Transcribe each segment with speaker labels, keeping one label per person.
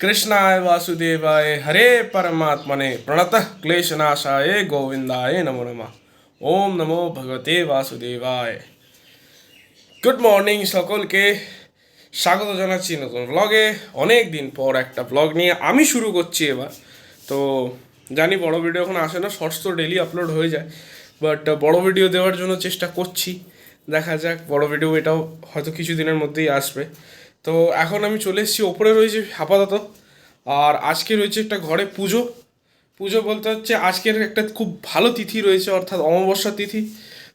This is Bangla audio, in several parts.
Speaker 1: कृष्णाय वासुदेवाय हरे परमात्मने प्रणतः क्लेशनाशाय गोविंदाय नमो नमः। ओम नमो भगवते वासुदेवाय। গুড মর্নিং সকলকে, স্বাগত জানাচ্ছি নতুন ব্লগে। অনেক দিন পর একটা ব্লগ নিয়ে আমি শুরু করছি এবার। তো জানি বড় ভিডিও এখন আসে না, শর্টস তো ডেলি আপলোড হয়ে যায়, বাট বড় ভিডিও দেওয়ার জন্য চেষ্টা করছি। দেখা যাক, বড় ভিডিও এটাও হয়তো কিছু দিনের মধ্যেই আসবে। তো এখন আমি চলে এসেছি, ওপরে রয়েছে আপাতত। আর আজকে রয়েছে একটা ঘরে পুজো। পুজো বলতে হচ্ছে আজকের একটা খুব ভালো তিথি রয়েছে, অর্থাৎ অমাবস্যা তিথি।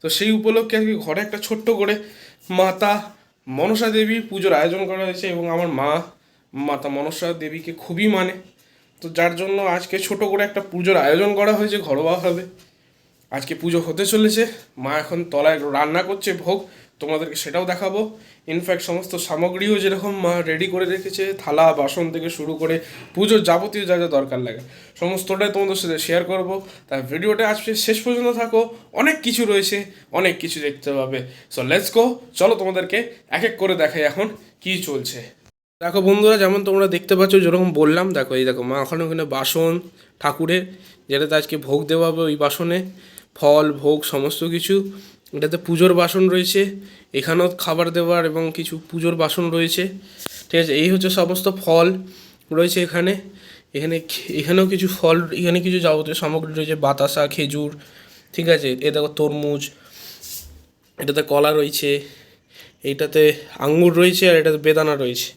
Speaker 1: তো সেই উপলক্ষে আর কি ঘরে একটা ছোট্ট করে মাতা মনসা দেবীর পুজোর আয়োজন করা হয়েছে, এবং আমার মা মাতা মনসা দেবীকে খুবই মানে। তো যার জন্য আজকে ছোট করে একটা পুজোর আয়োজন করা হয়েছে ঘরোয়াভাবে। আজকে পুজো হতে চলেছে, মা এখন তলায় রান্না করছে ভোগ, তোমাদেরকে সেটাও দেখাবো। ইনফ্যাক্ট সমস্ত সামগ্রীও যেরকম মা রেডি করে রেখেছে, থালা বাসন থেকে শুরু করে পুজোর যাবতীয় যা যা দরকার লাগে সমস্তটাই তোমাদের সাথে শেয়ার করব। তাই ভিডিওটা আজকে শেষ পর্যন্ত থাকো, অনেক কিছু রয়েছে, অনেক কিছু দেখতে পাবে। সো লেটস গো, চলো তোমাদেরকে এক এক করে দেখাই এখন কি চলছে। দেখো বন্ধুরা, যেমন তোমরা দেখতে পাচ্ছ, যেরকম বললাম, দেখো এই দেখো মা ওখানে বাসন ঠাকুরের, যেটাতে আজকে ভোগ দেওয়া হবে, ওই বাসনে ফল ভোগ সমস্ত কিছু। এটাতে পুজোর বাসন রয়েছে, এখানেও খাবার দেওয়ার এবং কিছু পুজোর বাসন রয়েছে। ঠিক আছে, এই হচ্ছে সমস্ত ফল রয়েছে এখানে। এখানেও কিছু ফল, এখানে কিছু যাবতীয় সামগ্রী রয়েছে, বাতাসা, খেজুর, ঠিক আছে। এ দেখো তরমুজ, এটাতে কলা রয়েছে, এইটাতে আঙ্গুর রয়েছে, আর এটাতে বেদানা রয়েছে।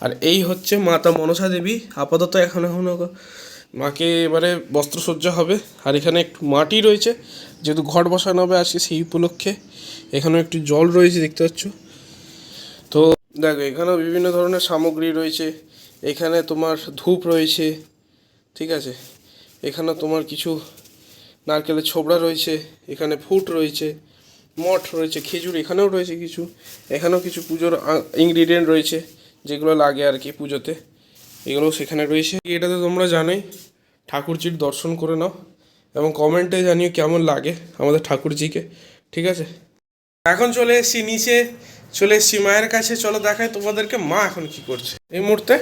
Speaker 1: আর এই হচ্ছে মাতা মনসা দেবী। আপাতত এখনও মাকে এবারে বস্ত্রসজ্জা হবে। আর এখানে একটু মাটি রয়েছে, যেহেতু ঘট বসানো হবে আজকে সেই উপলক্ষে। এখানেও একটু জল রয়েছে, দেখতে পাচ্ছ। তো দেখো এখানেও বিভিন্ন ধরনের সামগ্রী রয়েছে। এখানে তোমার ধূপ রয়েছে, ঠিক আছে। এখানে তোমার কিছু নারকেলের ছোবড়া রয়েছে, এখানে ফুট রয়েছে, মঠ রয়েছে, খেজুর এখানেও রয়েছে কিছু। এখানেও কিছু পুজোর ইনগ্রিডিয়েন্ট রয়েছে, যেগুলো লাগে আর কি পুজোতে, এগুলোও সেখানে রয়েছে। এটাতে তোমরা জানোই, ঠাকুরজির দর্শন করে নাও এবং কমেন্টে জানিও কেমন লাগে আমাদের ঠাকুরজিকে, ঠিক আছে। এখন চলে এসেছি নিচে, চলে এসেছি মায়ের কাছে। চলো দেখাই তোমাদেরকে মা এখন কি করছে এই মুহূর্তে।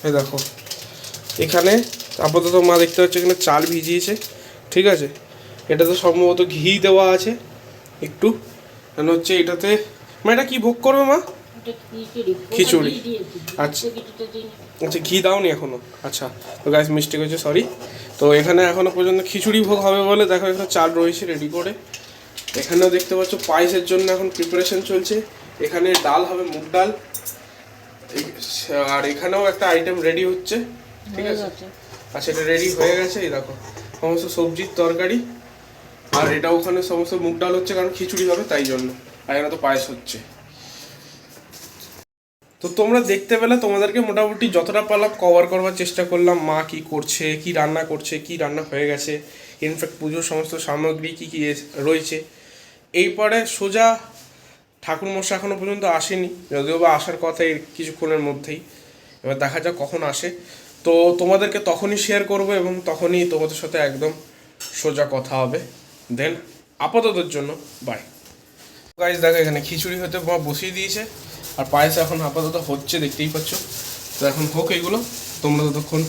Speaker 1: এই দেখো এখানে আপাতত মা দেখতে পাচ্ছ এখানে চাল ভিজিয়েছে, ঠিক আছে। এটাতে সম্ভবত ঘি দেওয়া আছে একটু, কারণ হচ্ছে এটাতে মা এটা কি ভোগ করবে মা? খিচুড়ি। আচ্ছা আচ্ছা, ঘি দাওনি এখনো? আচ্ছা, তো গাইস মিস্টেক হয়েছে, সরি। তো এখানে এখনো পর্যন্ত খিচুড়ি ভোগ হবে বলে দেখো এখানে চাল রয়েছে রেডি করে। এখানেও দেখতে পাচ্ছ পায়েসের জন্য এখন প্রিপারেশন চলছে। এখানে ডাল হবে, মুগ ডাল। আর এখানেও একটা আইটেম রেডি হচ্ছে, ঠিক আছে। আচ্ছা, এটা রেডি হয়ে গেছে। এই দেখো সমস্ত সবজির তরকারি। আর এটা ওখানে সমস্ত মুগ ডাল হচ্ছে, কারণ খিচুড়ি হবে তাই জন্য। আর এখানে তো পায়েস হচ্ছে। তো তোমরা দেখতে পেলে, তোমাদেরকে মোটামুটি যতটা পারলাম কভার করবার চেষ্টা করলাম। মা কি করছে, কি রান্না করছে, কি রান্না হয়ে গেছে, ইনফ্যাক্ট পুজোর সমস্ত সামগ্রী কী কী রয়েছে। এইপরে সোজা ঠাকুরমশাই এখনও পর্যন্ত আসেনি, যদিও বা আসার কথা এই কিছুক্ষণের মধ্যেই। এবার দেখা যাক কখন আসে। তো তোমাদেরকে তখনই শেয়ার করব এবং তখনই তোমাদের সাথে একদম সোজা কথা হবে। দেন আপাততের জন্য বাই। গাইস দেখো এখানে খিচুড়ি হতে বসিয়ে দিয়েছে, আর পায়েস এখন আপাতত হচ্ছে, দেখতেই পাচ্ছ। তো এখন হোক এগুলো, তোমরা ততক্ষণ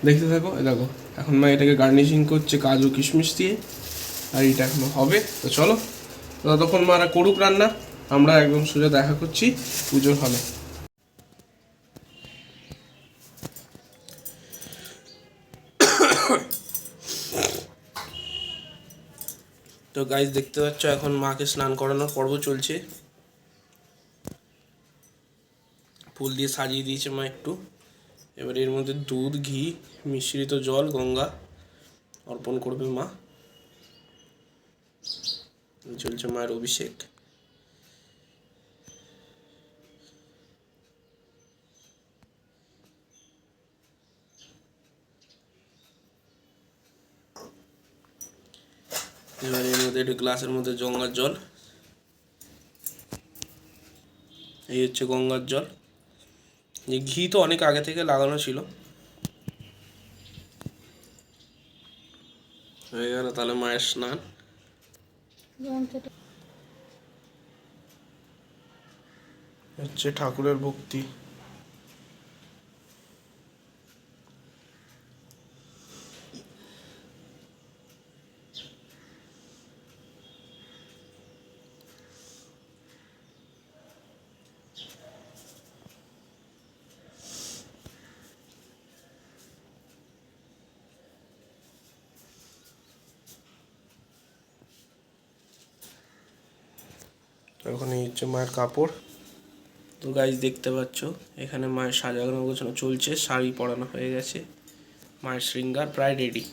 Speaker 1: দেখতে থাকো। দেখো এখন মা এটাকে গার্নিশিং করছে কাজু কিশমিশ দিয়ে, আর এটা এখনো হবে। তো চলো ততক্ষণ মারা করুক রান্না, আমরা একদম সোজা দেখা করছি পুজোর হলে। তো গাইস দেখতে পাচ্ছ এখন মাকে স্নান করানোর পর্ব চলছে। ফুল দিয়ে সাজিয়ে দিয়েছে মা একটু। এবার এর মধ্যে দুধ, ঘি, মিশ্রিত জল, গঙ্গা অর্পণ করবে মা। চলছে মায়ের অভিষেক। এবার এর মধ্যে একটু গ্লাসের মধ্যে গঙ্গার জল, এই হচ্ছে গঙ্গার জল। যে ঘি তো অনেক আগে থেকে লাগানো ছিল। হয়ে গেল তাহলে মায়ের স্নান। হচ্ছে ঠাকুরের ভক্তি। ওখানে হচ্ছে মায়ের কাপড়। তো গাইজ দেখতে পাচ্ছ এখানে মায়ের সাজানো গোছানো চলছে, শাড়ি পরানো হয়ে গেছে, মায়ের শৃঙ্গার প্রায় রেডি।